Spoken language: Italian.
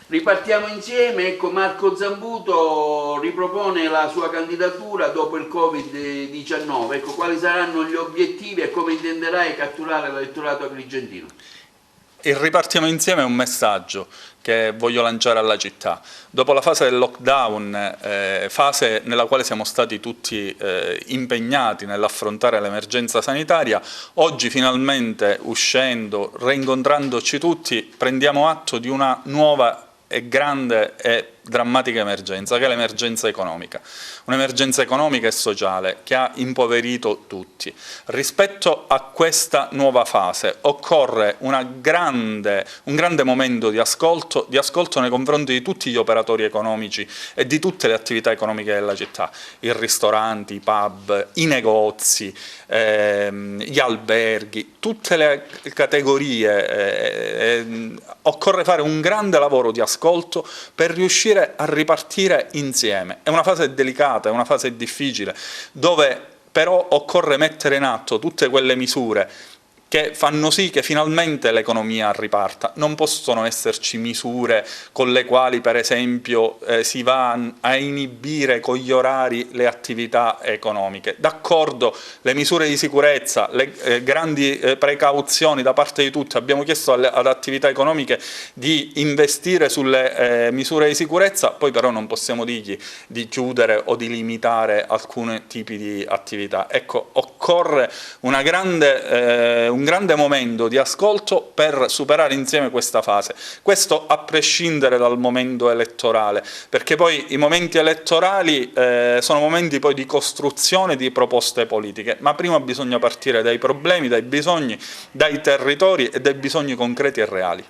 Ripartiamo insieme, ecco Marco Zambuto ripropone la sua candidatura dopo il Covid-19, ecco quali saranno gli obiettivi e come intenderai catturare l'elettorato agrigentino? Il Ripartiamo insieme è un messaggio che voglio lanciare alla città. Dopo la fase del lockdown, fase nella quale siamo stati tutti impegnati nell'affrontare l'emergenza sanitaria, oggi finalmente uscendo, reincontrandoci tutti, prendiamo atto di una nuova e grande e drammatica emergenza, che è l'emergenza economica. Un'emergenza economica e sociale che ha impoverito tutti. Rispetto a questa nuova fase occorre un grande momento di ascolto nei confronti di tutti gli operatori economici e di tutte le attività economiche della città, i ristoranti, i pub, i negozi, gli alberghi, tutte le categorie. Occorre fare un grande lavoro di ascolto per riuscire a ripartire insieme. È una fase delicata, è una fase difficile, dove però occorre mettere in atto tutte quelle misure che fanno sì che finalmente l'economia riparta. Non possono esserci misure con le quali, per esempio, si va a inibire con gli orari le attività economiche. D'accordo, le misure di sicurezza, le grandi precauzioni da parte di tutti, abbiamo chiesto ad attività economiche di investire sulle misure di sicurezza, poi però non possiamo dirgli di chiudere o di limitare alcuni tipi di attività. Ecco, occorre un grande momento di ascolto per superare insieme questa fase. Questo a prescindere dal momento elettorale, perché poi i momenti elettorali sono momenti poi di costruzione di proposte politiche, ma prima bisogna partire dai problemi, dai bisogni, dai territori e dai bisogni concreti e reali.